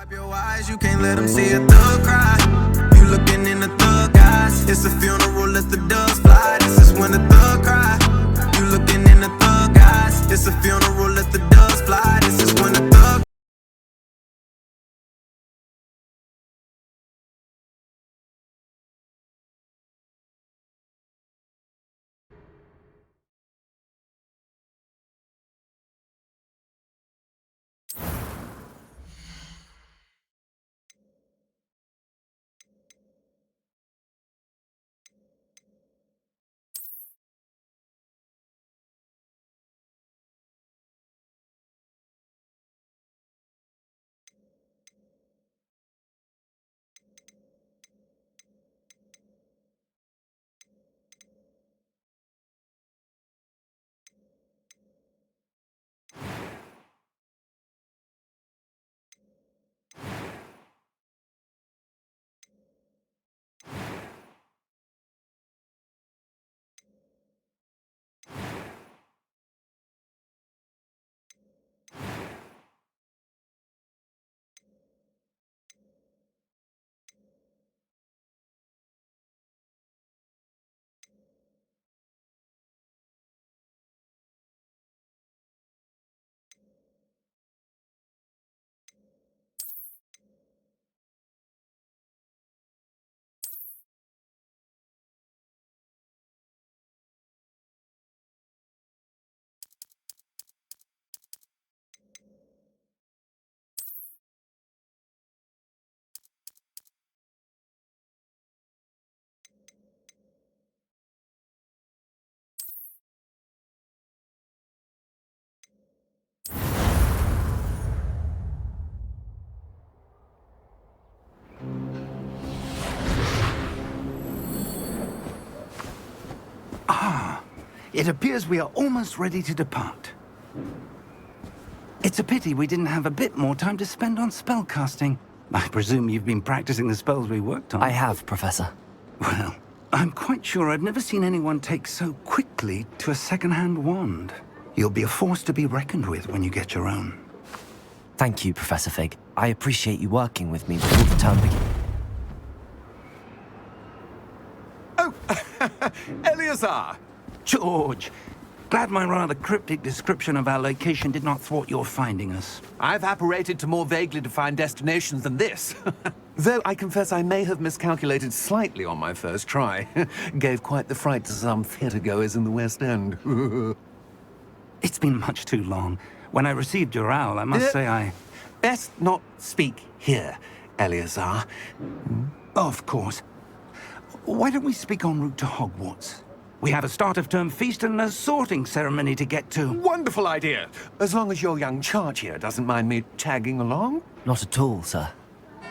Wipe your eyes, you can't let them see a thug cry. You looking in the thug eyes. It's a funeral, let the doves fly. This is when the thug cry. You looking in the thug eyes. It's a funeral, let the doves fly. This is when the thug. It appears we are almost ready to depart. It's a pity we didn't have a bit more time to spend on spellcasting. I presume you've been practicing the spells we worked on. I have, Professor. Well, I'm quite sure I've never seen anyone take so quickly to a second-hand wand. You'll be a force to be reckoned with when you get your own. Thank you, Professor Fig. I appreciate you working with me before the term begins. Oh, Eleazar! George, glad my rather cryptic description of our location did not thwart your finding us. I've apparated to more vaguely defined destinations than this. Though I confess I may have miscalculated slightly on my first try. Gave quite the fright to some theatergoers in the West End. It's been much too long. When I received your owl, I must say I... Best not speak here, Eleazar. Of course. Why don't we speak en route to Hogwarts? We have a start-of-term feast and a sorting ceremony to get to. Wonderful idea! As long as your young charge here doesn't mind me tagging along. Not at all, sir.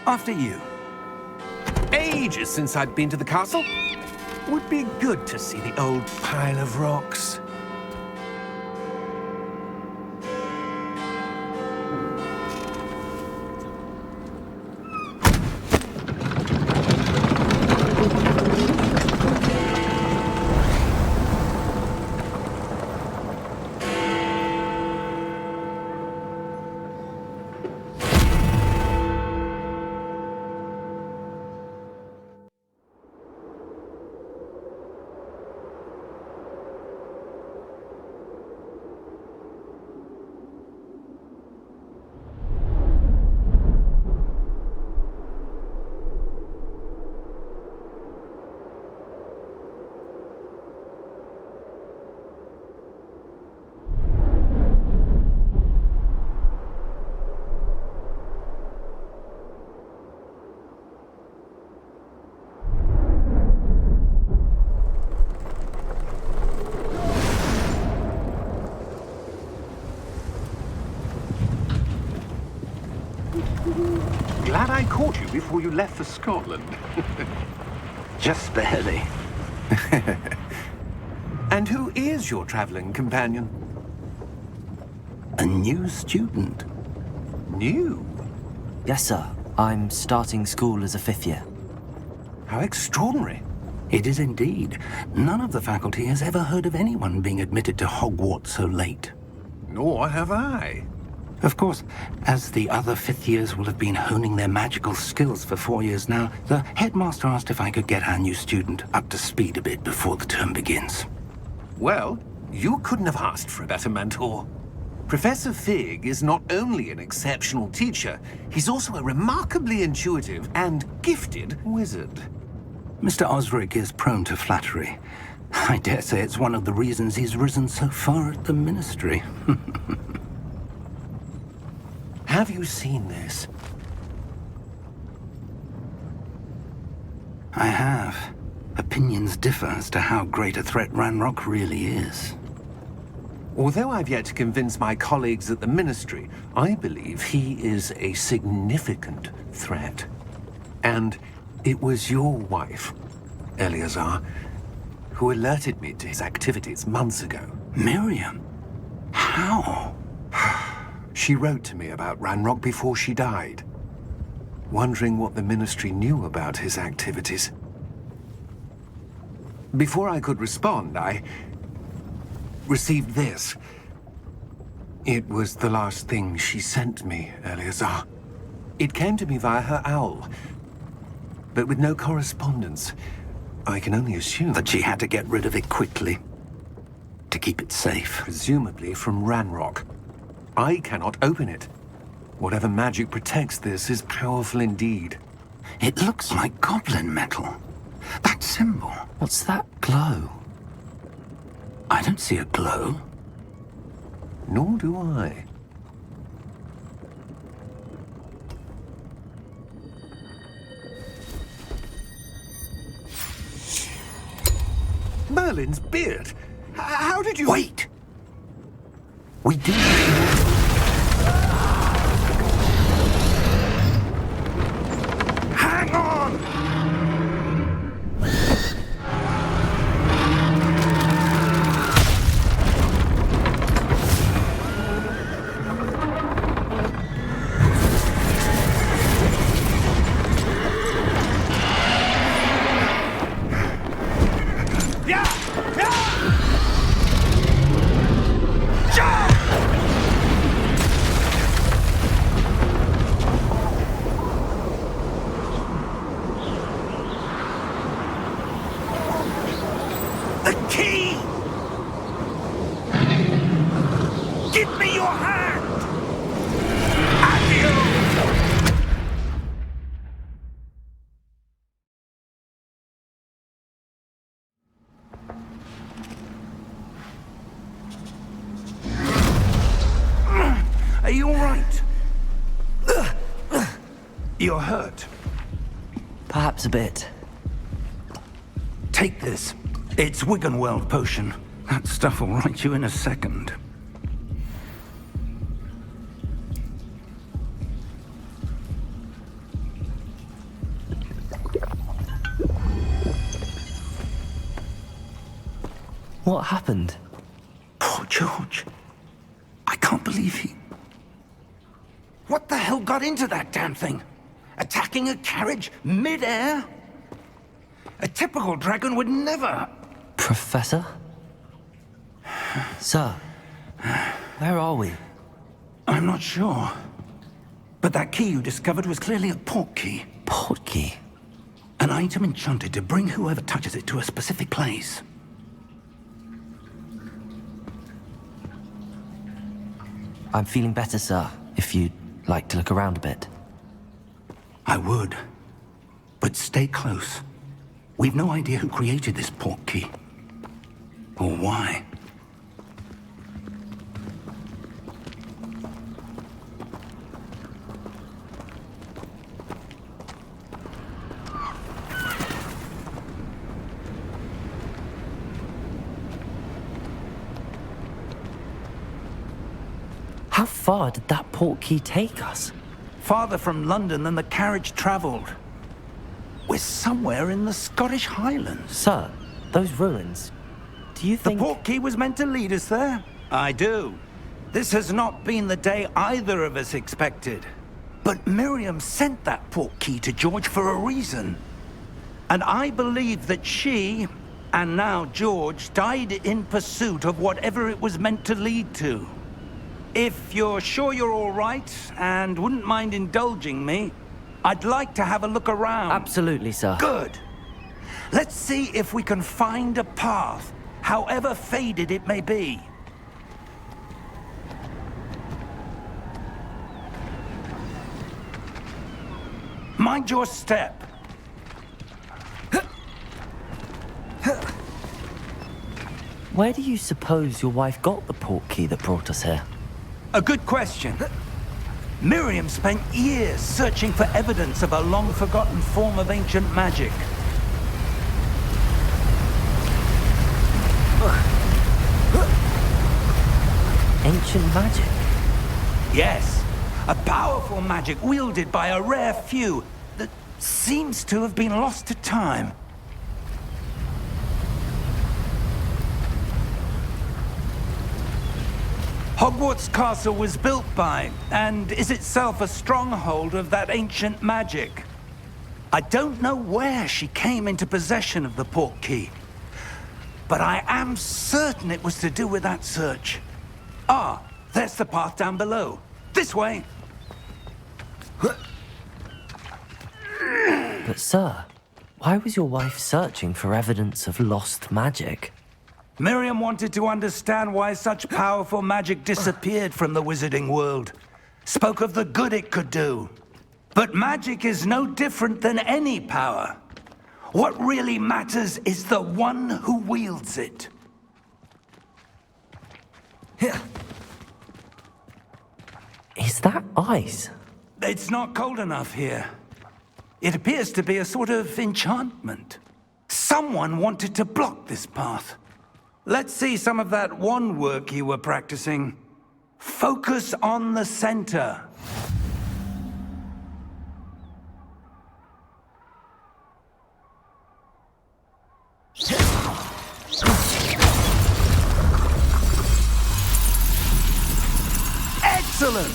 After you. Ages since I'd been to the castle. Would be good to see the old pile of rocks. Glad I caught you before you left for Scotland. Just barely. And who is your traveling companion? A new student. New? Yes, sir. I'm starting school as a 5th year. How extraordinary. It is indeed. None of the faculty has ever heard of anyone being admitted to Hogwarts so late. Nor have I. Of course, as the other fifth years will have been honing their magical skills for 4 years now, the headmaster asked if I could get our new student up to speed a bit before the term begins. Well, you couldn't have asked for a better mentor. Professor Fig is not only an exceptional teacher, he's also a remarkably intuitive and gifted wizard. Mr. Osric is prone to flattery. I dare say it's one of the reasons he's risen so far at the Ministry. Have you seen this? I have. Opinions differ as to how great a threat Ranrock really is. Although I've yet to convince my colleagues at the Ministry, I believe he is a significant threat. And it was your wife, Eleazar, who alerted me to his activities months ago. Miriam? How? She wrote to me about Ranrock before she died, wondering what the Ministry knew about his activities. Before I could respond, I received this. It was the last thing she sent me, Eleazar. It came to me via her owl, but with no correspondence. I can only assume That she had to get rid of it quickly, to keep it safe. presumably from Ranrock. I cannot open it. Whatever magic protects this is powerful indeed. It looks like goblin metal. That symbol. What's that glow? I don't see a glow. Nor do I. Merlin's beard! How did you... Wait! We do. Hang on! The key! Give me your hand! Adieu! Are you all right? You're hurt. Perhaps a bit. Take this. It's Wiggenweld potion. That stuff will right you in a second. What happened? Poor George. I can't believe he... What the hell got into that damn thing? Attacking a carriage mid-air? A typical dragon would never... Professor? Sir, where are we? I'm not sure. But that key you discovered was clearly a port key. Port key? An item enchanted to bring whoever touches it to a specific place. I'm feeling better, sir, if you'd like to look around a bit. I would. But stay close. We've no idea who created this port key. Or why. How far did that port key take us? Farther from London than the carriage traveled. We're somewhere in the Scottish Highlands. Sir, those ruins, do you The think... port key was meant to lead us there? I do. This has not been the day either of us expected. But Miriam sent that port key to George for a reason. And I believe that she, and now George, died in pursuit of whatever it was meant to lead to. If you're sure you're all right and wouldn't mind indulging me, I'd like to have a look around. Absolutely, sir. Good. Let's see if we can find a path, however faded it may be. Mind your step. Where do you suppose your wife got the port key that brought us here? A good question. Miriam spent years searching for evidence of a long-forgotten form of ancient magic. Ancient magic? Yes, a powerful magic wielded by a rare few that seems to have been lost to time. Hogwarts Castle was built by, and is itself a stronghold of that ancient magic. I don't know where she came into possession of the port key, but I am certain it was to do with that search. Ah, there's the path down below. This way! But sir, why was your wife searching for evidence of lost magic? Miriam wanted to understand why such powerful magic disappeared from the wizarding world. Spoke of the good it could do. But magic is no different than any power. What really matters is the one who wields it. Is that ice? It's not cold enough here. It appears to be a sort of enchantment. Someone wanted to block this path. Let's see some of that wand work you were practicing. Focus on the center. Excellent!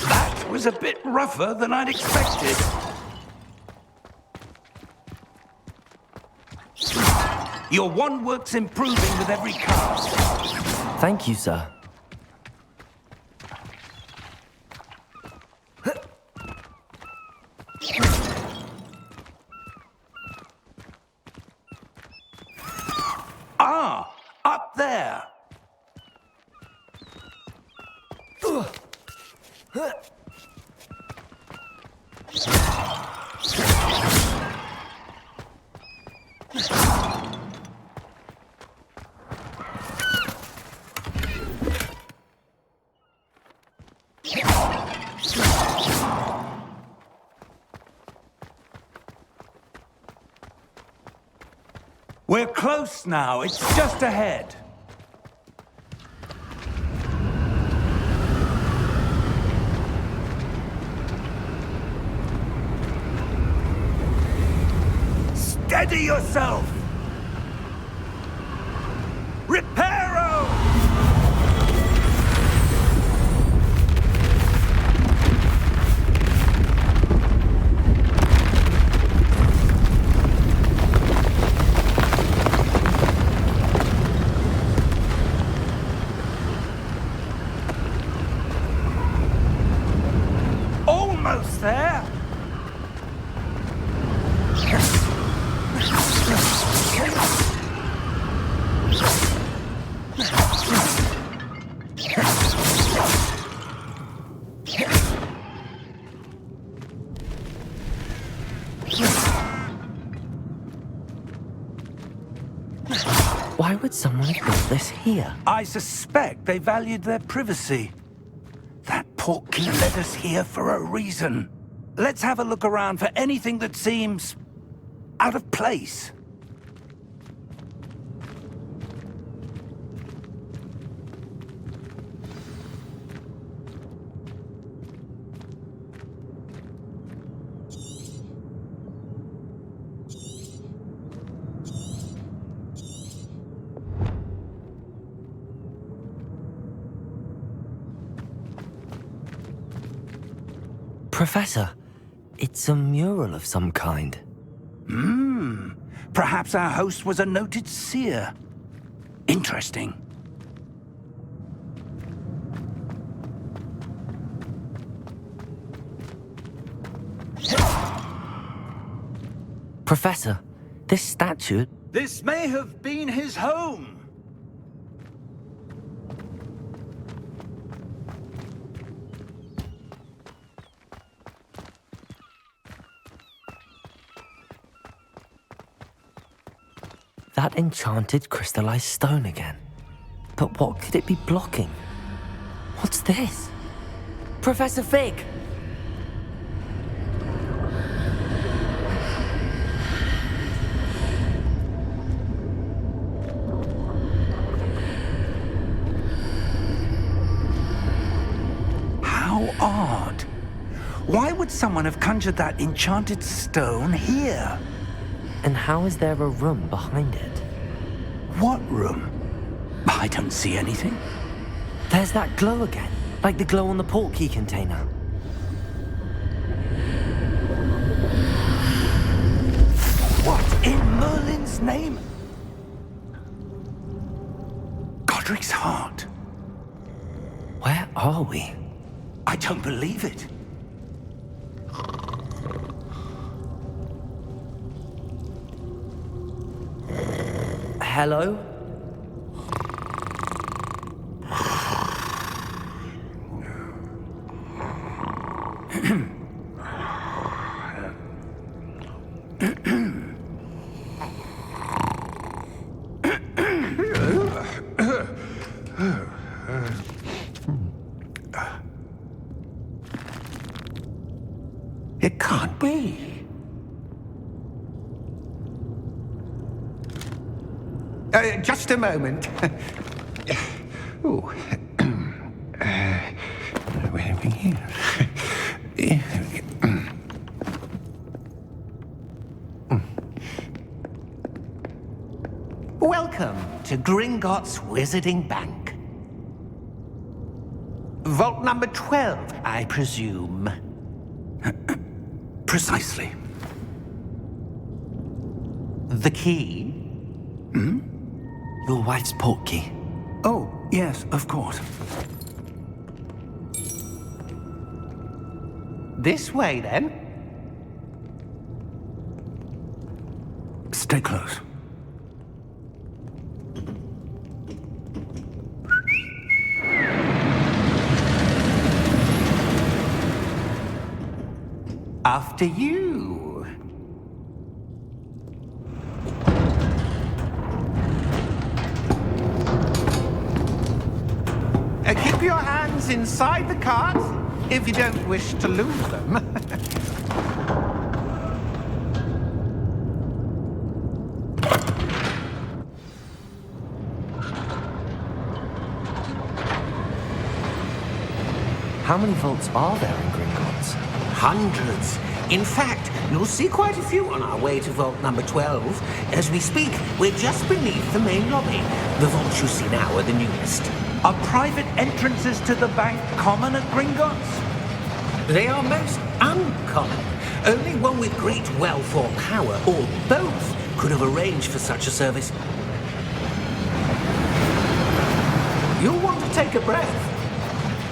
That was a bit rougher than I'd expected. Your wand work's improving with every cast. Thank you, sir. Ah, up there. We're close now. It's just ahead. Steady yourself! Reparo! Almost there! Why would someone have built this here? I suspect they valued their privacy. That portkey led us here for a reason. Let's have a look around for anything that seems out of place. Professor, it's a mural of some kind. Perhaps our host was a noted seer. Interesting. Professor, this statue... This may have been his home. That enchanted crystallized stone again. But what could it be blocking? What's this? Professor Fig! How odd. Why would someone have conjured that enchanted stone here? And how is there a room behind it? What room? I don't see anything. There's that glow again, like the glow on the portkey container. What in Merlin's name? Godric's heart. Where are we? I don't believe it. Hello? It can't be. Just a moment. Oh. Where are we here? Welcome to Gringotts Wizarding Bank. Vault number 12, I presume. Precisely. The key? Your wife's portkey. Oh, yes, of course. This way, then. Stay close. After you. Keep your hands inside the cart if you don't wish to lose them. How many vaults are there in Gringotts? Hundreds. In fact, you'll see quite a few on our way to vault number 12. As we speak, we're just beneath the main lobby. The vaults you see now are the newest. Are private entrances to the bank common at Gringotts? They are most uncommon. Only one with great wealth or power, or both, could have arranged for such a service. You'll want to take a breath.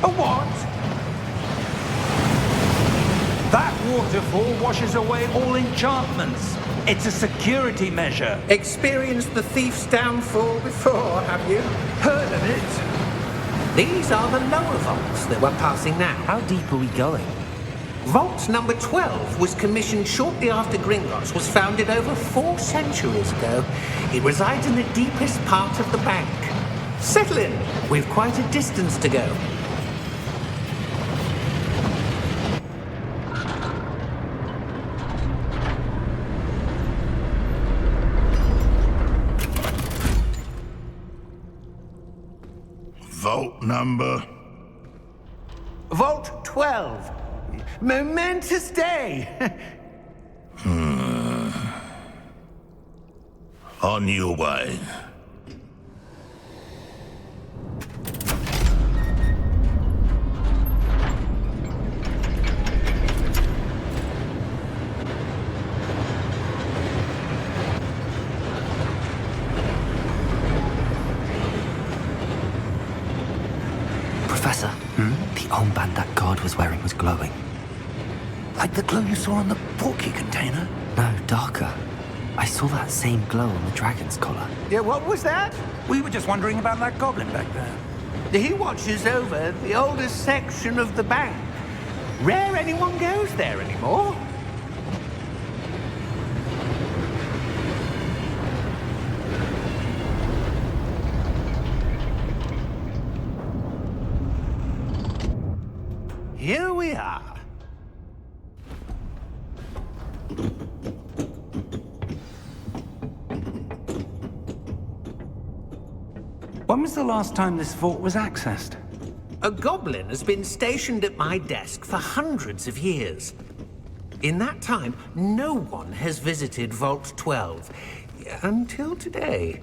A what? That waterfall washes away all enchantments. It's a security measure. Experienced the thief's downfall before, have you? Heard of it? These are the lower vaults that we're passing now. How deep are we going? Vault number 12 was commissioned shortly after Gringotts was founded over 4 centuries ago. It resides in the deepest part of the bank. Settle in. We've quite a distance to go. Vault number? Vault 12. Momentous day. On your way. armband that guard was wearing was glowing. Like the glow you saw on the porky container? No, darker. I saw that same glow on the dragon's collar. Yeah, what was that? We were just wondering about that goblin back there. He watches over the oldest section of the bank. Rare anyone goes there anymore. Here we are. When was the last time this vault was accessed? A goblin has been stationed at my desk for hundreds of years. In that time, no one has visited Vault 12. Until today.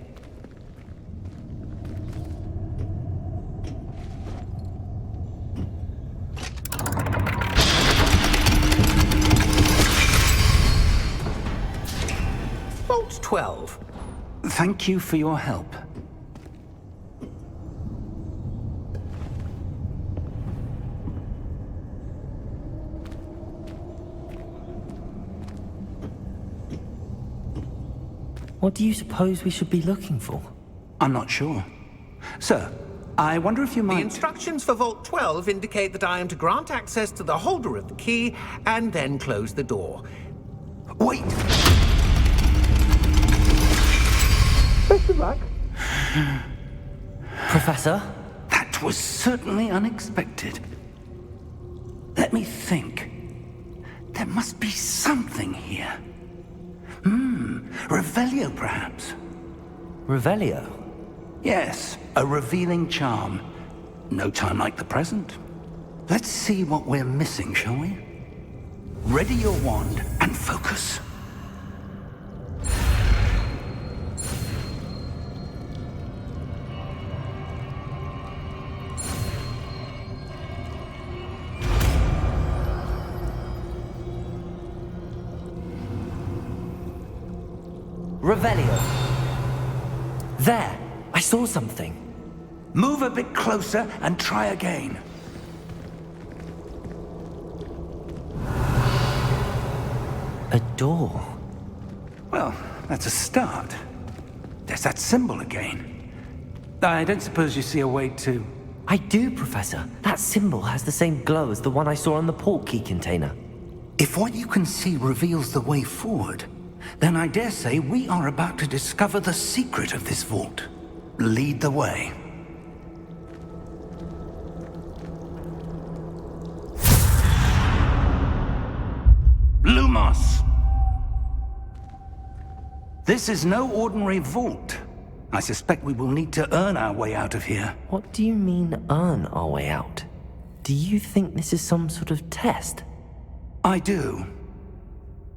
Vault 12. Thank you for your help. What do you suppose we should be looking for? I'm not sure. Sir, I wonder if you The might... instructions for Vault 12 indicate that I am to grant access to the holder of the key and then close the door. Wait! Best of luck. Professor? That was certainly unexpected. Let me think. There must be something here. Revelio, perhaps? Revelio? Yes, a revealing charm. No time like the present. Let's see what we're missing, shall we? Ready your wand and focus. Revelio. There! I saw something. Move a bit closer and try again. A door. Well, that's a start. There's that symbol again. I don't suppose you see a way to... I do, Professor. That symbol has the same glow as the one I saw on the port key container. If what you can see reveals the way forward, then I dare say we are about to discover the secret of this vault. Lead the way. Lumos! This is no ordinary vault. I suspect we will need to earn our way out of here. What do you mean, earn our way out? Do you think this is some sort of test? I do.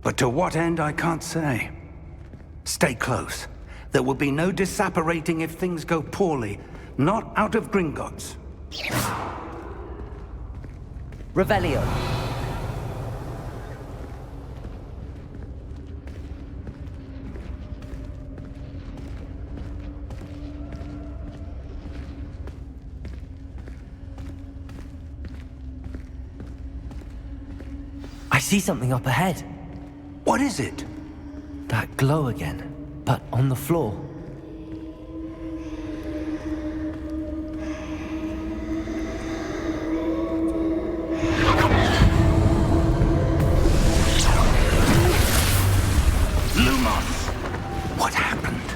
But to what end, I can't say. Stay close. There will be no disapparating if things go poorly. Not out of Gringotts. Revelio. I see something up ahead. What is it? That glow again, but on the floor. Lumos! What happened?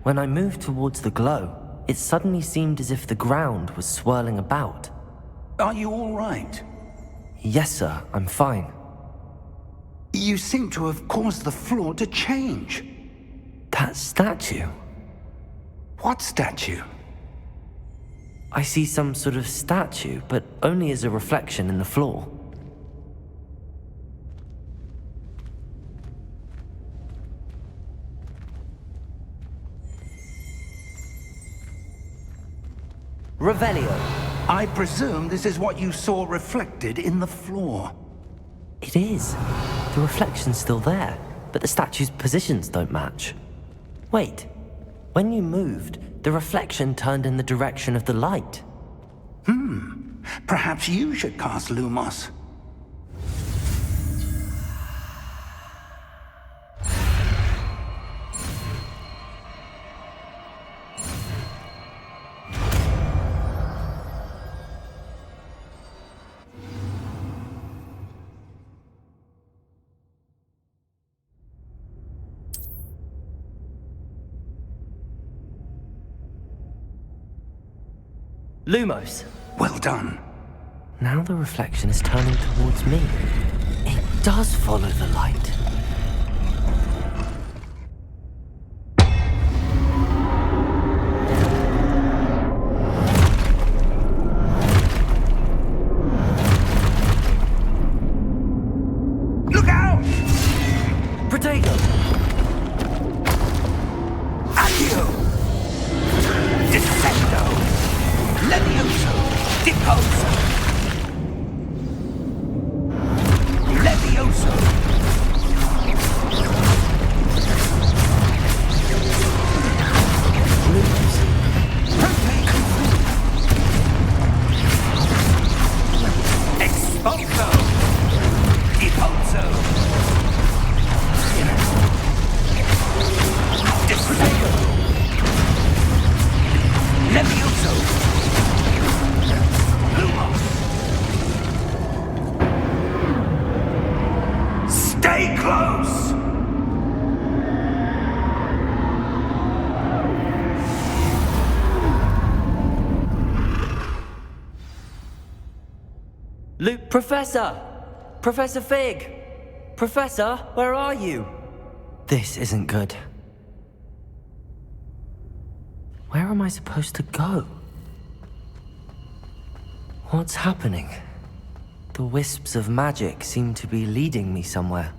When I moved towards the glow, it suddenly seemed as if the ground was swirling about. Are you all right? Yes, sir, I'm fine. You seem to have caused the floor to change. That statue. What statue? I see some sort of statue, but only as a reflection in the floor. Revelio. I presume this is what you saw reflected in the floor. It is. The reflection's still there, but the statue's positions don't match. Wait. When you moved, the reflection turned in the direction of the light. Perhaps you should cast Lumos. Lumos. Well done. Now the reflection is turning towards me. It does follow the light. Look out! Protego! Accio! Descendo! Levioso! Deposo! Levioso! Lumos. Expulso! Deposo! Descendo! Levioso! Lumos! Stay close! Professor! Professor Fig! Professor, where are you? This isn't good. Where am I supposed to go? What's happening? The wisps of magic seem to be leading me somewhere.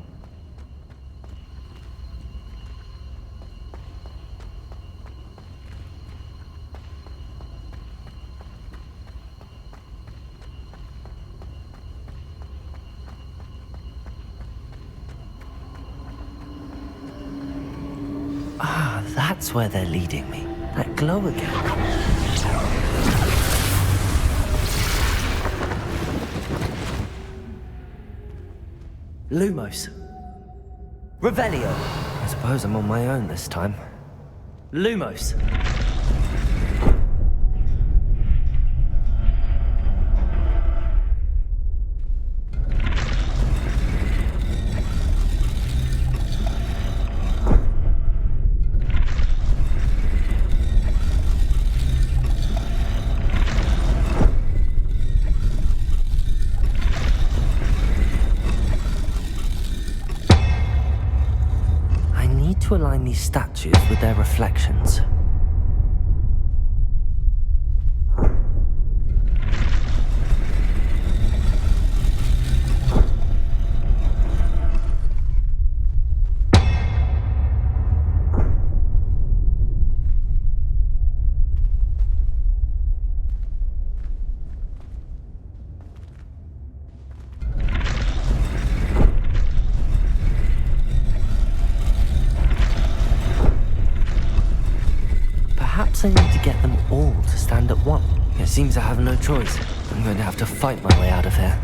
Ah, that's where they're leading me. That glow again. Lumos. Revelio. I suppose I'm on my own this time. Lumos. To align these statues with their reflections. Perhaps I need to get them all to stand at one. It seems I have no choice. I'm going to have to fight my way out of here.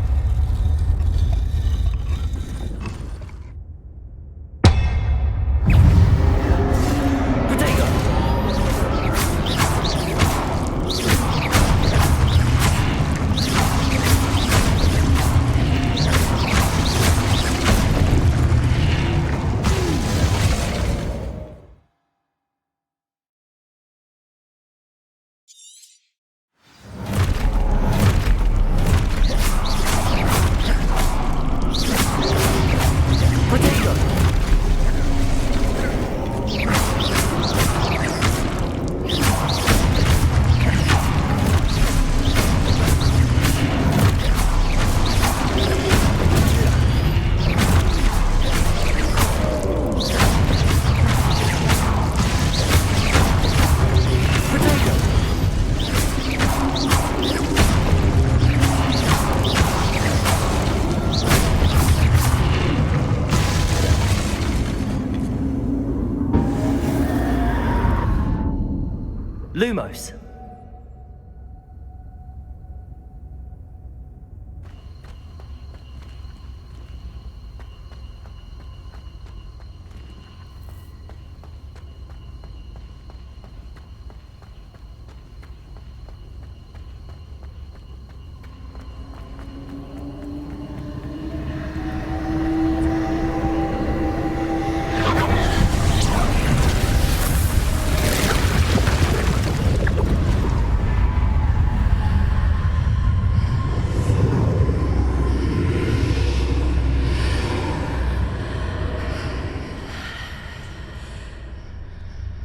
Lumos.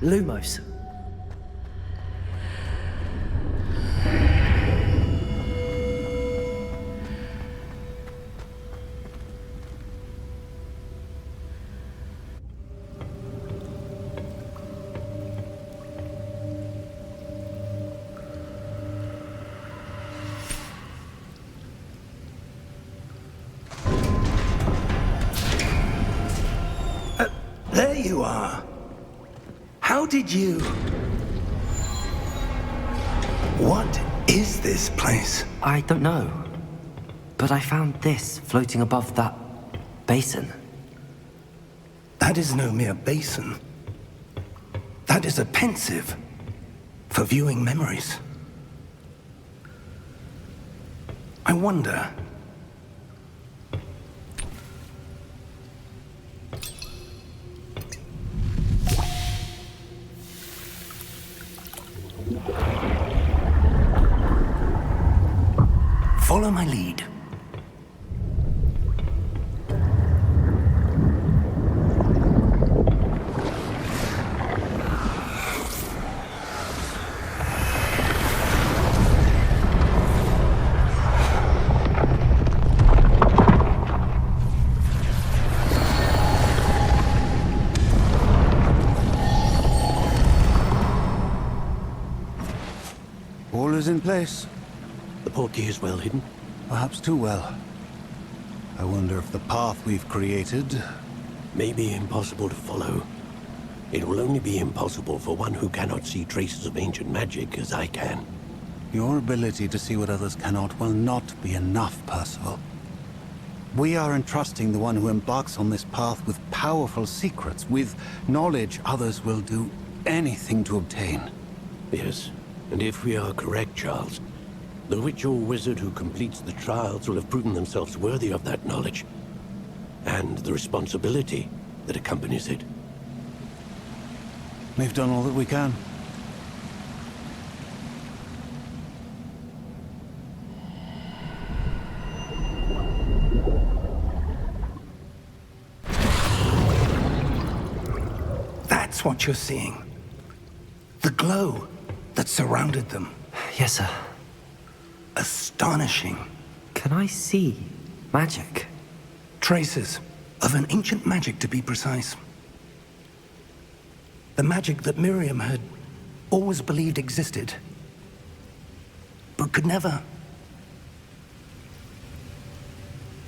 Lumos. There you are. How did you... What is this place? I don't know. But I found this floating above that basin. That is no mere basin. That is a pensive for viewing memories. I wonder... Follow my lead. All is in place. The portkey is well hidden. Perhaps too well. I wonder if the path we've created... May be impossible to follow. It will only be impossible for one who cannot see traces of ancient magic as I can. Your ability to see what others cannot will not be enough, Percival. We are entrusting the one who embarks on this path with powerful secrets, with knowledge others will do anything to obtain. Yes, and if we are correct, Charles, the witch or wizard who completes the trials will have proven themselves worthy of that knowledge, and the responsibility that accompanies it. We've done all that we can. That's what you're seeing. The glow that surrounded them. Yes, sir. Astonishing. Can I see magic? Traces of an ancient magic, to be precise. The magic that Miriam had always believed existed, but could never.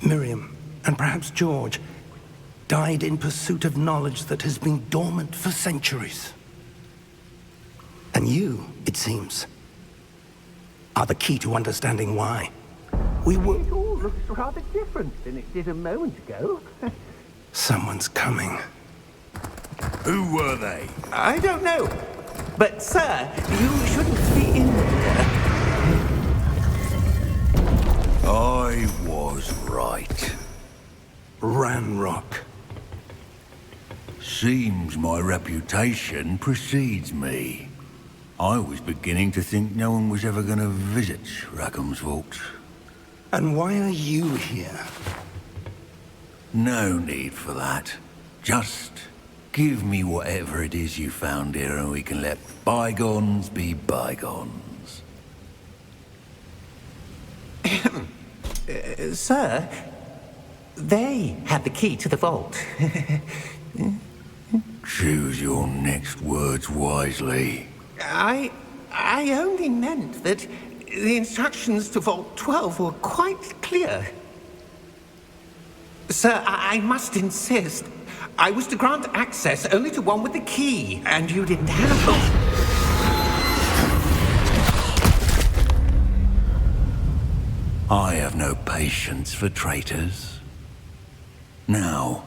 Miriam, and perhaps George, died in pursuit of knowledge that has been dormant for centuries. And you, it seems, are the key to understanding why. We were... It all looks rather different than it did a moment ago. Someone's coming. Who were they? I don't know. But, sir, you shouldn't be in here. I was right. Ranrock. Seems my reputation precedes me. I was beginning to think no one was ever going to visit Rackham's vault. And why are you here? No need for that. Just give me whatever it is you found here and we can let bygones be bygones. Sir, they had the key to the vault. Choose your next words wisely. I only meant that the instructions to Vault 12 were quite clear. Sir, I must insist. I was to grant access only to one with the key, and you didn't have it. I have no patience for traitors. Now,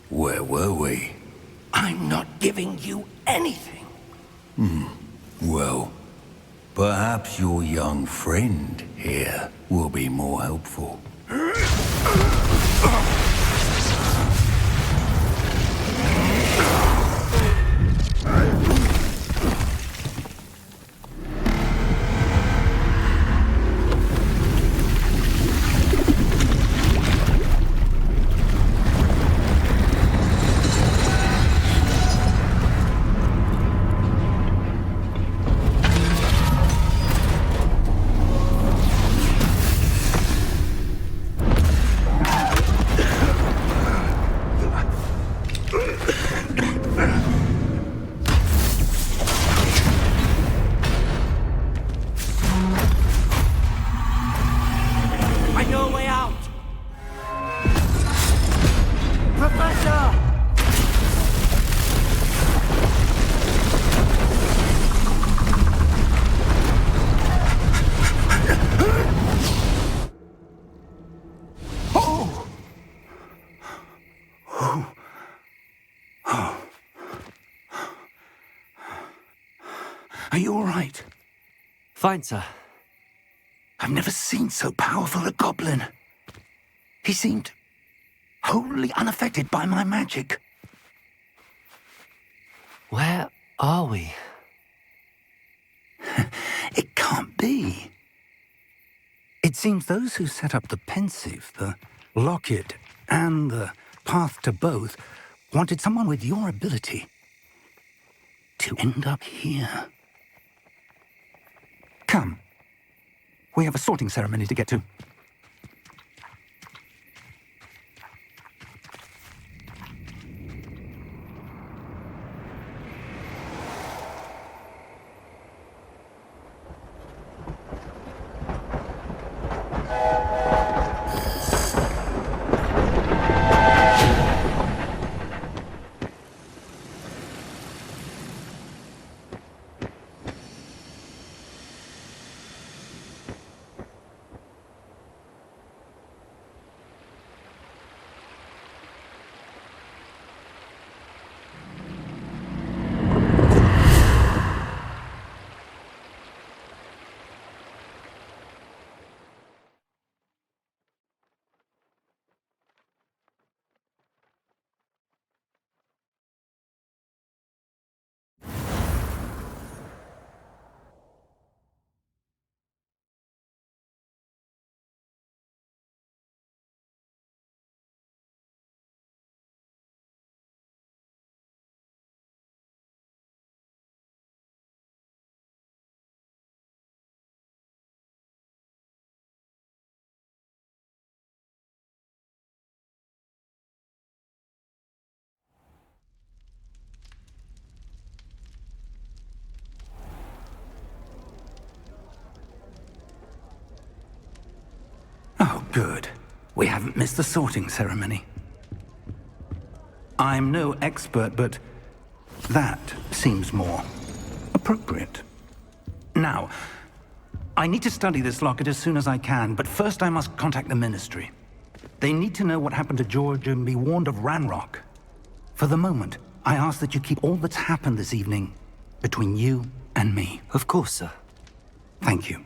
where were we? I'm not giving you anything. Well, perhaps your young friend here will be more helpful. Are you all right? Fine, sir. I've never seen so powerful a goblin. He seemed wholly unaffected by my magic. Where are we? It can't be. It seems those who set up the pensive, the locket, and the path to both wanted someone with your ability to end up here. Come. We have a sorting ceremony to get to. Oh, good. We haven't missed the sorting ceremony. I'm no expert, but that seems more appropriate. Now, I need to study this locket as soon as I can, but first I must contact the Ministry. They need to know what happened to George and be warned of Ranrock. For the moment, I ask that you keep all that's happened this evening between you and me. Of course, sir. Thank you.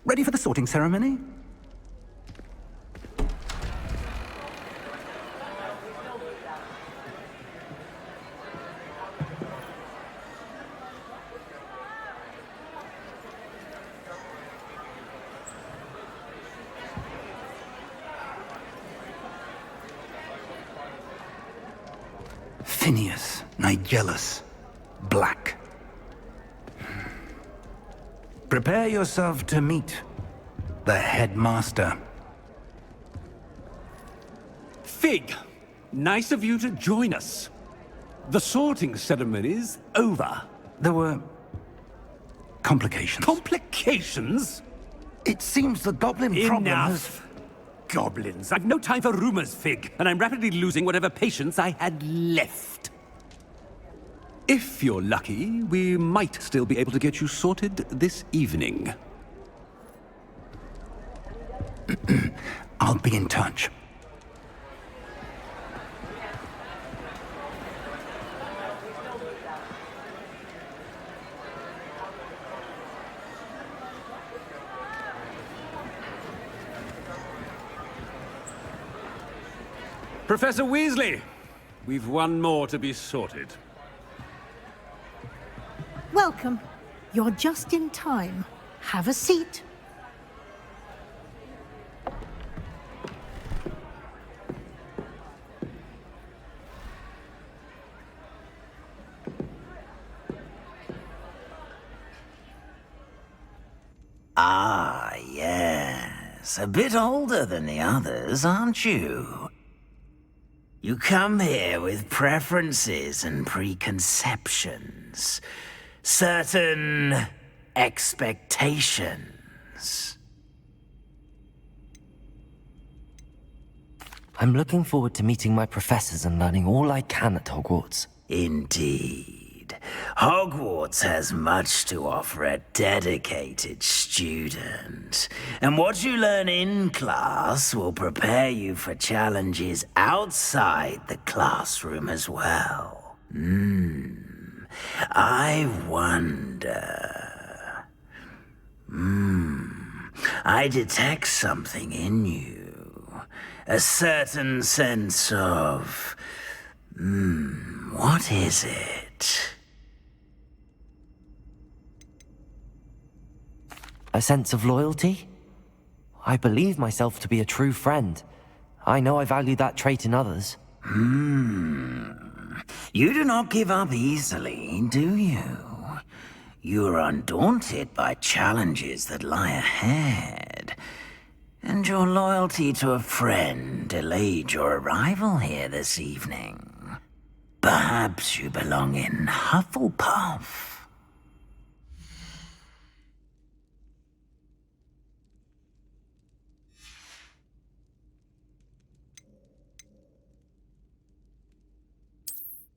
Ready for the sorting ceremony? Phineas, Nigellus, Black. Prepare yourself to meet the headmaster. Fig, nice of you to join us. The sorting ceremony's over. There were complications. Complications? It seems the goblin problem has... Enough. Goblins. I've no time for rumors, Fig, and I'm rapidly losing whatever patience I had left. If you're lucky, we might still be able to get you sorted this evening. I'll be in touch. Professor Weasley, we've one more to be sorted. Welcome. You're just in time. Have a seat. Ah, yes. A bit older than the others, aren't you? You come here with preferences and preconceptions. Certain expectations. I'm looking forward to meeting my professors and learning all I can at Hogwarts. Indeed. Hogwarts has much to offer a dedicated student. And what you learn in class will prepare you for challenges outside the classroom as well. I wonder... I detect something in you. A certain sense of... what is it? A sense of loyalty? I believe myself to be a true friend. I know I value that trait in others. You do not give up easily, do you? You are undaunted by challenges that lie ahead. And your loyalty to a friend delayed your arrival here this evening. Perhaps you belong in Hufflepuff.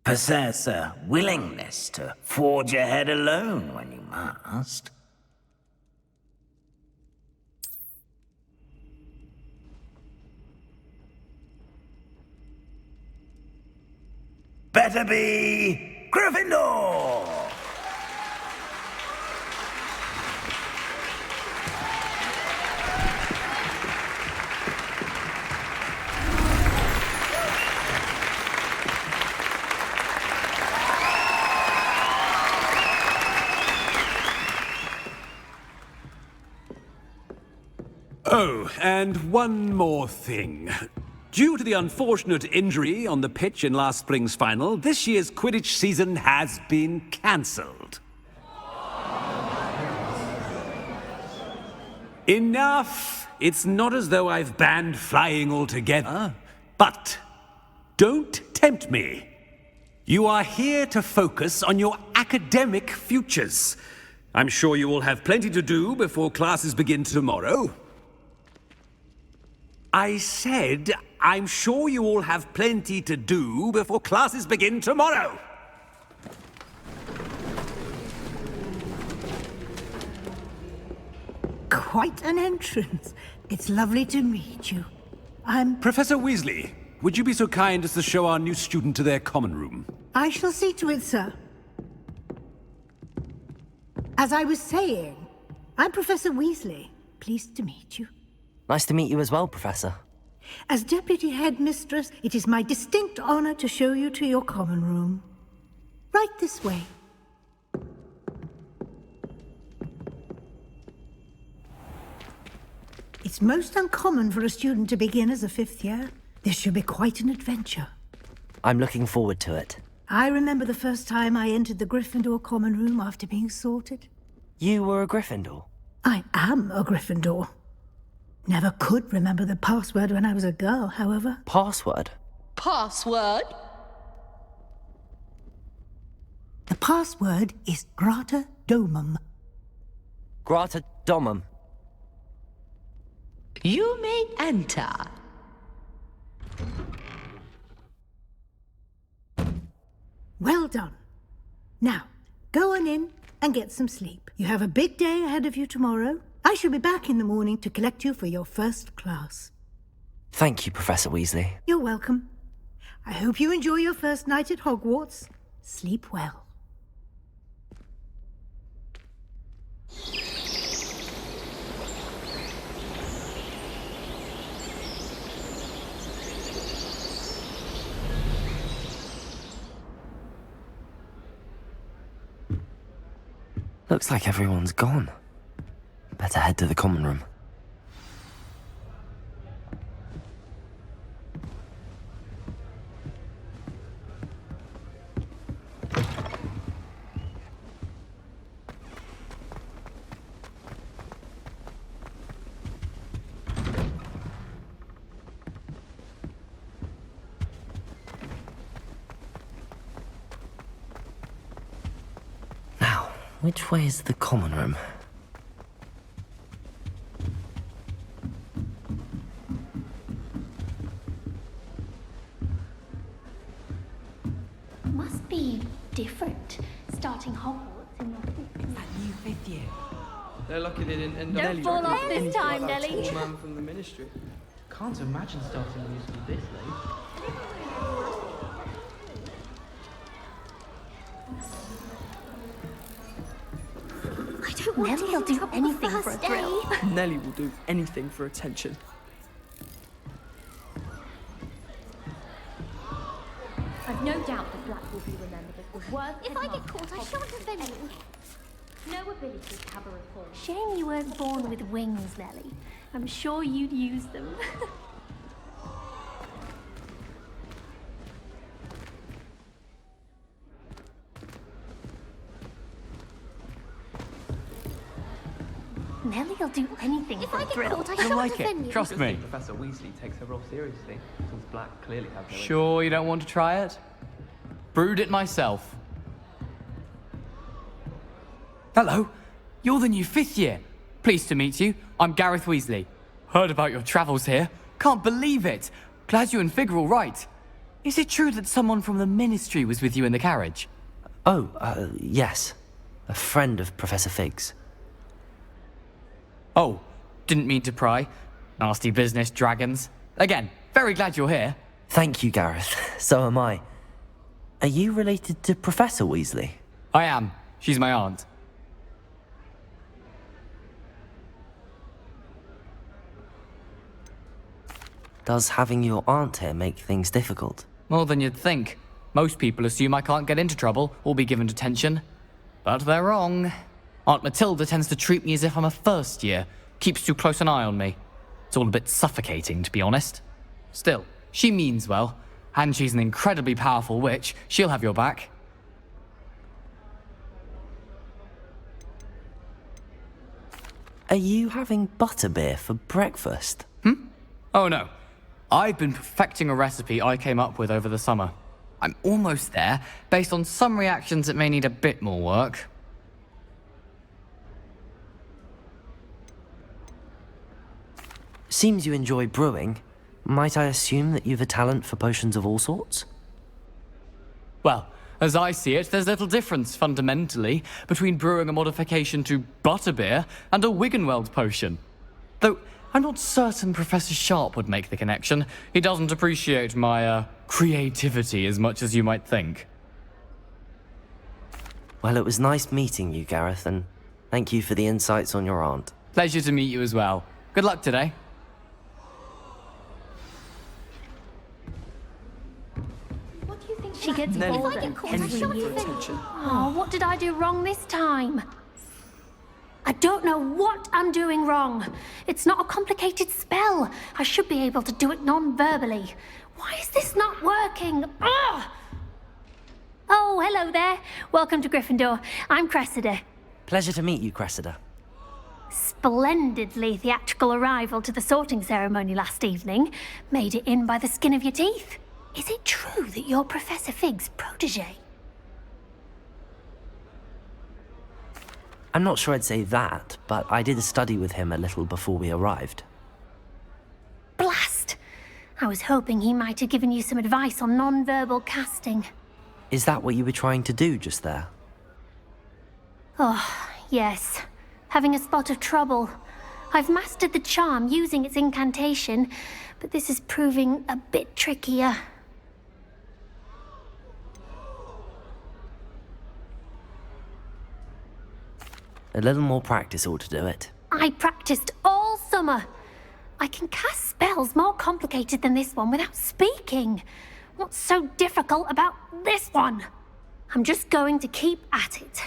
Possess a willingness to forge ahead alone when you must. Better be Gryffindor! Oh, and one more thing. Due to the unfortunate injury on the pitch in last spring's final, this year's Quidditch season has been cancelled. Enough! It's not as though I've banned flying altogether. But don't tempt me. You are here to focus on your academic futures. I'm sure you will have plenty to do before classes begin tomorrow. I said, I'm sure you all have plenty to do before classes begin tomorrow. Quite an entrance. It's lovely to meet you. Professor Weasley, would you be so kind as to show our new student to their common room? I shall see to it, sir. As I was saying, I'm Professor Weasley. Pleased to meet you. Nice to meet you as well, Professor. As Deputy Headmistress, it is my distinct honor to show you to your common room. Right this way. It's most uncommon for a student to begin as a fifth year. This should be quite an adventure. I'm looking forward to it. I remember the first time I entered the Gryffindor common room after being sorted. You were a Gryffindor? I am a Gryffindor. Never could remember the password when I was a girl, however. Password? Password? The password is Grata Domum. Grata Domum. You may enter. Well done. Now, go on in and get some sleep. You have a big day ahead of you tomorrow. I shall be back in the morning to collect you for your first class. Thank you, Professor Weasley. You're welcome. I hope you enjoy your first night at Hogwarts. Sleep well. Looks like everyone's gone. Better head to the common room. Now, which way is the common room? Must be different, starting Hogwarts in your fifth. That new fifth year. They're lucky they didn't end up. Don't fall off this time, like Nelly. Tall man from the Ministry. Can't imagine starting a musical this late. Nelly will do anything for a thrill. Nelly will do anything for attention. I've no doubt that Black will be remembered as the worst. If I get caught, I shan't offend you. No ability to have a reform. Shame you weren't born with wings, Nelly. I'm sure you'd use them. Nelly'll do anything for a thrill. You'll like it, trust me. Professor Weasley takes her role seriously, since Black clearly has no Sure you don't want to try it? Brewed it myself. Hello, you're the new 5th year. Pleased to meet you. I'm Gareth Weasley. Heard about your travels here. Can't believe it. Glad you and Fig are all right. Is it true that someone from the Ministry was with you in the carriage? Oh, yes. A friend of Professor Fig's. Oh, didn't mean to pry. Nasty business, dragons. Again, very glad you're here. Thank you, Gareth. So am I. Are you related to Professor Weasley? I am. She's my aunt. Does having your aunt here make things difficult? More than you'd think. Most people assume I can't get into trouble or be given detention. But they're wrong. Aunt Matilda tends to treat me as if I'm a first year. Keeps too close an eye on me. It's all a bit suffocating, to be honest. Still, she means well. And she's an incredibly powerful witch. She'll have your back. Are you having butterbeer for breakfast? Oh no. I've been perfecting a recipe I came up with over the summer. I'm almost there, based on some reactions that may need a bit more work. Seems you enjoy brewing. Might I assume that you've a talent for potions of all sorts? Well, as I see it, there's little difference, fundamentally, between brewing a modification to butterbeer and a Wiggenweld potion. Though, I'm not certain Professor Sharp would make the connection. He doesn't appreciate my, creativity as much as you might think. Well, it was nice meeting you, Gareth, and thank you for the insights on your aunt. Pleasure to meet you as well. Good luck today. She gets bored every year. Oh, what did I do wrong this time? I don't know what I'm doing wrong. It's not a complicated spell. I should be able to do it non-verbally. Why is this not working? Ugh! Oh, hello there. Welcome to Gryffindor. I'm Cressida. Pleasure to meet you, Cressida. Splendidly theatrical arrival to the sorting ceremony last evening. Made it in by the skin of your teeth. Is it true that you're Professor Fig's protege? I'm not sure I'd say that, but I did study with him a little before we arrived. Blast! I was hoping he might have given you some advice on non-verbal casting. Is that what you were trying to do just there? Oh, yes. Having a spot of trouble. I've mastered the charm using its incantation, but this is proving a bit trickier. A little more practice ought to do it. I practiced all summer. I can cast spells more complicated than this one without speaking. What's so difficult about this one? I'm just going to keep at it.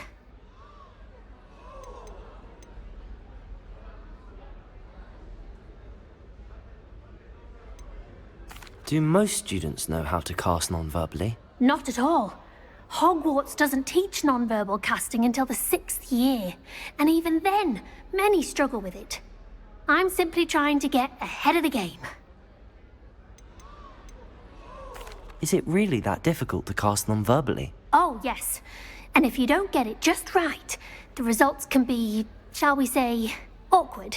Do most students know how to cast non-verbally? Not at all. Hogwarts doesn't teach non-verbal casting until the 6th year, and even then, many struggle with it. I'm simply trying to get ahead of the game. Is it really that difficult to cast non-verbally? Oh, yes. And if you don't get it just right, the results can be, shall we say, awkward.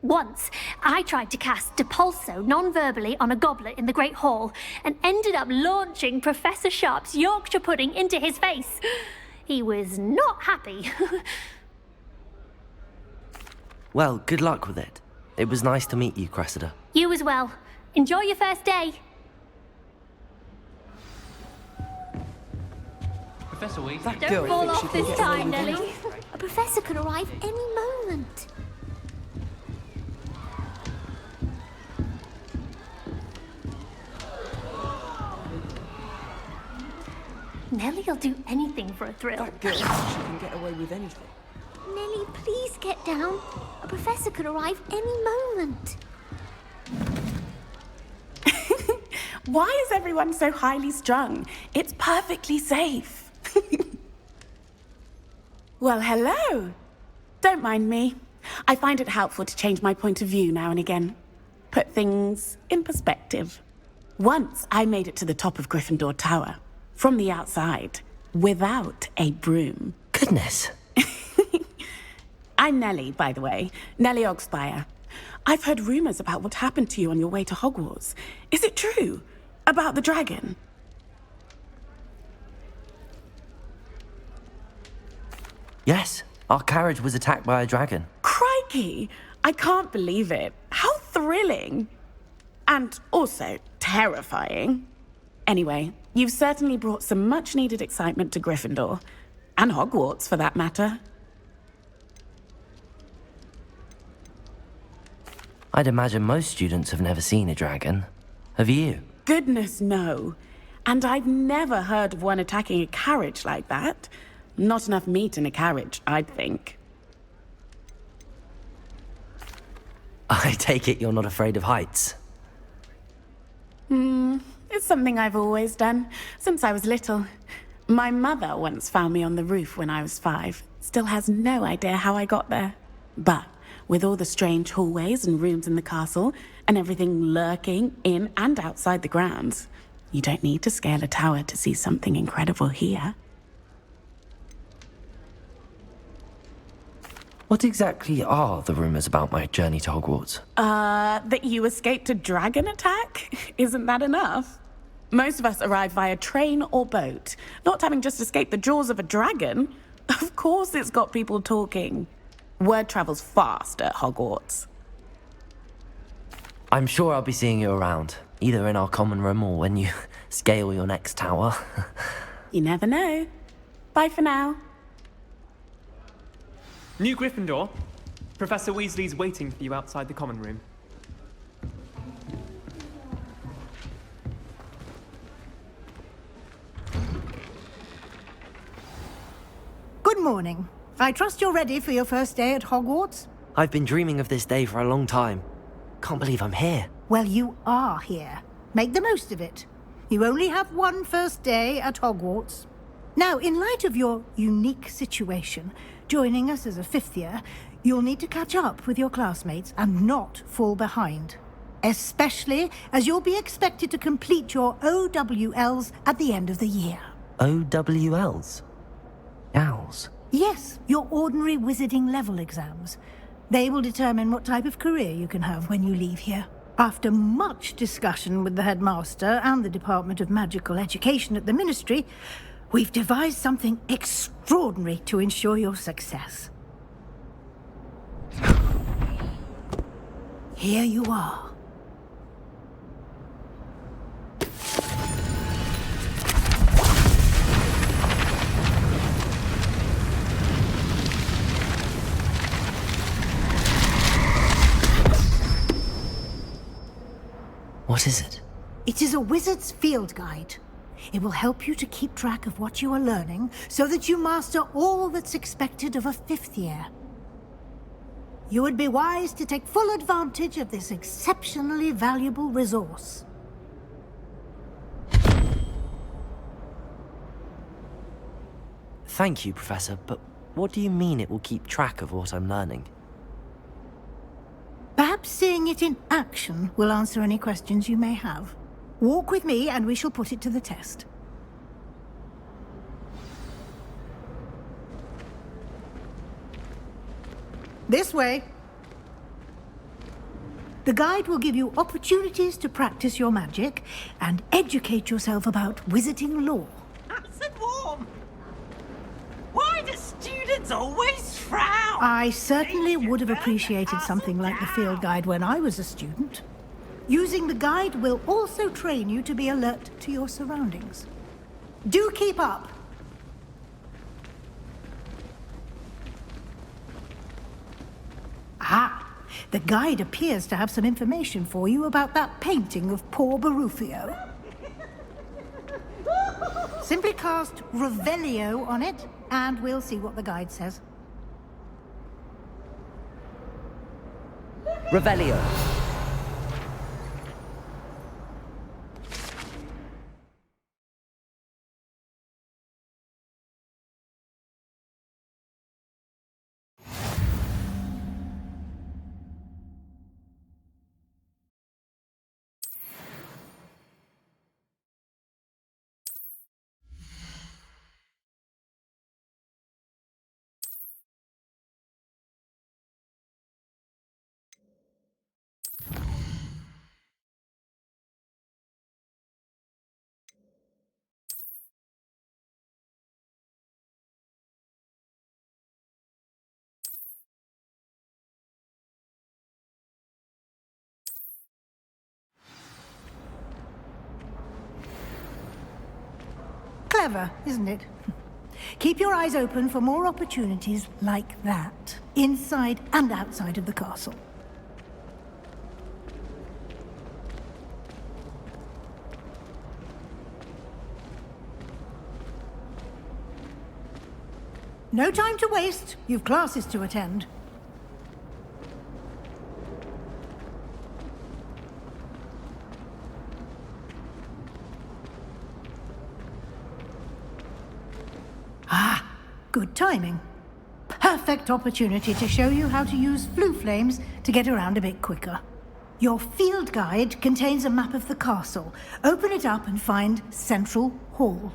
Once, I tried to cast Depulso non-verbally on a goblet in the Great Hall and ended up launching Professor Sharp's Yorkshire pudding into his face. He was not happy. Well, good luck with it. It was nice to meet you, Cressida. You as well. Enjoy your first day. Professor Weasley. Don't fall off this time, Nellie. A professor could arrive any moment. Nellie'll do anything for a thrill. That girl, she can get away with anything. Nellie, please get down. A professor could arrive any moment. Why is everyone so highly strung? It's perfectly safe. Well, hello. Don't mind me. I find it helpful to change my point of view now and again. Put things in perspective. Once I made it to the top of Gryffindor Tower, from the outside, without a broom. Goodness. I'm Nellie, by the way. Nellie Ogspire. I've heard rumors about what happened to you on your way to Hogwarts. Is it true? About the dragon? Yes, our carriage was attacked by a dragon. Crikey! I can't believe it. How thrilling! And also terrifying. Anyway, you've certainly brought some much-needed excitement to Gryffindor. And Hogwarts, for that matter. I'd imagine most students have never seen a dragon. Have you? Goodness, no. And I've never heard of one attacking a carriage like that. Not enough meat in a carriage, I'd think. I take it you're not afraid of heights. It's something I've always done, since I was little. My mother once found me on the roof when I was 5. Still has no idea how I got there. But with all the strange hallways and rooms in the castle, and everything lurking in and outside the grounds, you don't need to scale a tower to see something incredible here. What exactly are the rumors about my journey to Hogwarts? That you escaped a dragon attack? Isn't that enough? Most of us arrive via train or boat, not having just escaped the jaws of a dragon. Of course it's got people talking. Word travels fast at Hogwarts. I'm sure I'll be seeing you around, either in our common room or when you scale your next tower. You never know. Bye for now. New Gryffindor. Professor Weasley's waiting for you outside the common room. Good morning. I trust you're ready for your first day at Hogwarts? I've been dreaming of this day for a long time. Can't believe I'm here. Well, you are here. Make the most of it. You only have one first day at Hogwarts. Now, in light of your unique situation, joining us as a 5th year, you'll need to catch up with your classmates and not fall behind. Especially as you'll be expected to complete your OWLs at the end of the year. OWLs? Owls? Yes, your ordinary wizarding level exams. They will determine what type of career you can have when you leave here. After much discussion with the headmaster and the Department of Magical Education at the Ministry, we've devised something extraordinary to ensure your success. Here you are. What is it? It is a wizard's field guide. It will help you to keep track of what you are learning so that you master all that's expected of a 5th year. You would be wise to take full advantage of this exceptionally valuable resource. Thank you, Professor, but what do you mean it will keep track of what I'm learning? Perhaps seeing it in action will answer any questions you may have. Walk with me and we shall put it to the test. This way. The guide will give you opportunities to practice your magic and educate yourself about wizarding lore. Nice and warm. Why do students always frown? I certainly would have appreciated something like the field guide when I was a student. Using the guide will also train you to be alert to your surroundings. Do keep up. The guide appears to have some information for you about that painting of poor Barufio. Simply cast Revelio on it, and we'll see what the guide says. Revelio. Clever, isn't it? Keep your eyes open for more opportunities like that, inside and outside of the castle. No time to waste. You've classes to attend. Good timing. Perfect opportunity to show you how to use flue flames to get around a bit quicker. Your field guide contains a map of the castle. Open it up and find Central Hall.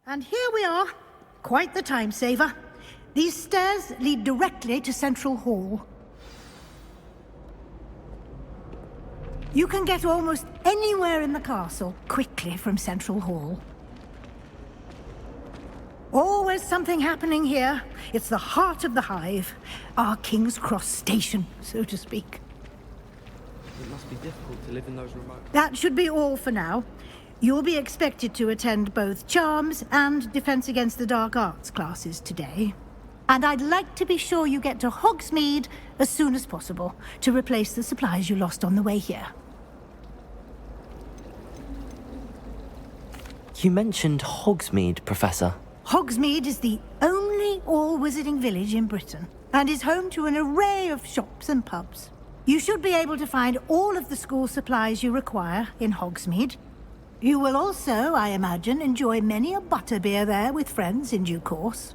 And here we are. Quite the time saver. These stairs lead directly to Central Hall. You can get almost anywhere in the castle quickly from Central Hall. Always something happening here. It's the heart of the hive. Our King's Cross station, so to speak. It must be difficult to live in those remote... That should be all for now. You'll be expected to attend both Charms and Defense Against the Dark Arts classes today. And I'd like to be sure you get to Hogsmeade as soon as possible to replace the supplies you lost on the way here. You mentioned Hogsmeade, Professor. Hogsmeade is the only all-wizarding village in Britain and is home to an array of shops and pubs. You should be able to find all of the school supplies you require in Hogsmeade. You will also, I imagine, enjoy many a butterbeer there with friends in due course.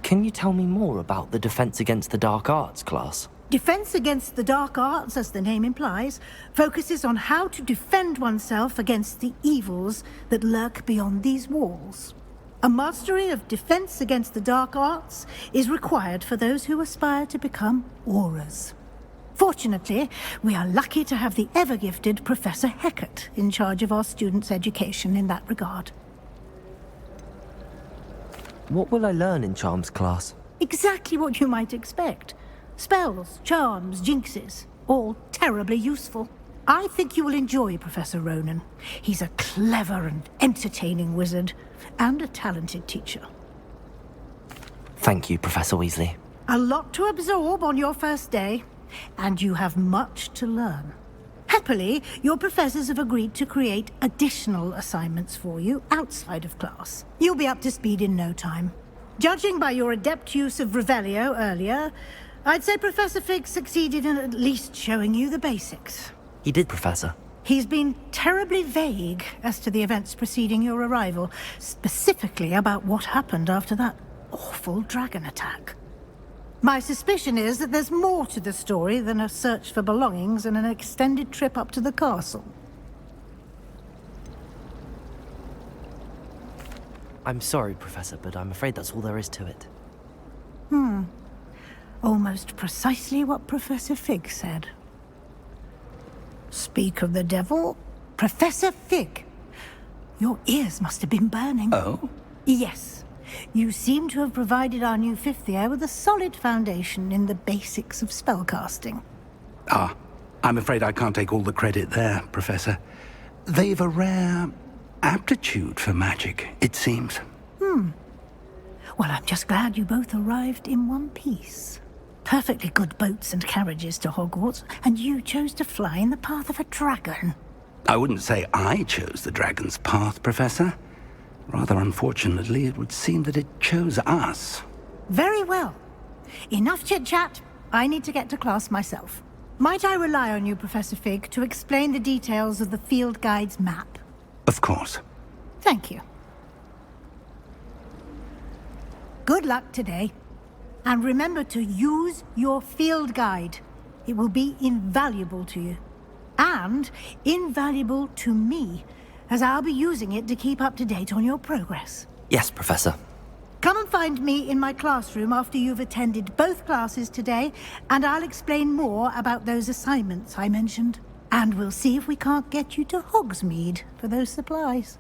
Can you tell me more about the Defense Against the Dark Arts class? Defense Against the Dark Arts, as the name implies, focuses on how to defend oneself against the evils that lurk beyond these walls. A mastery of defense against the dark arts is required for those who aspire to become Aurors. Fortunately, we are lucky to have the ever-gifted Professor Hecat in charge of our students' education in that regard. What will I learn in Charms class? Exactly what you might expect. Spells, charms, jinxes, all terribly useful. I think you will enjoy Professor Ronan. He's a clever and entertaining wizard, and a talented teacher. Thank you, Professor Weasley. A lot to absorb on your first day, and you have much to learn. Happily, your professors have agreed to create additional assignments for you outside of class. You'll be up to speed in no time. Judging by your adept use of Revelio earlier, I'd say Professor Fig succeeded in at least showing you the basics. He did, Professor. He's been terribly vague as to the events preceding your arrival, specifically about what happened after that awful dragon attack. My suspicion is that there's more to the story than a search for belongings and an extended trip up to the castle. I'm sorry, Professor, but I'm afraid that's all there is to it. Almost precisely what Professor Fig said. Speak of the devil, Professor Fig. Your ears must have been burning. Oh? Yes. You seem to have provided our new fifth year with a solid foundation in the basics of spellcasting. Ah, I'm afraid I can't take all the credit there, Professor. They've a rare aptitude for magic, it seems. Well, I'm just glad you both arrived in one piece. Perfectly good boats and carriages to Hogwarts, and you chose to fly in the path of a dragon. I wouldn't say I chose the dragon's path, Professor. Rather unfortunately, it would seem that it chose us. Very well. Enough chit-chat. I need to get to class myself. Might I rely on you, Professor Fig, to explain the details of the field guide's map? Of course. Thank you. Good luck today. And remember to use your field guide. It will be invaluable to you. And invaluable to me, as I'll be using it to keep up to date on your progress. Yes, Professor. Come and find me in my classroom after you've attended both classes today, and I'll explain more about those assignments I mentioned. And we'll see if we can't get you to Hogsmeade for those supplies.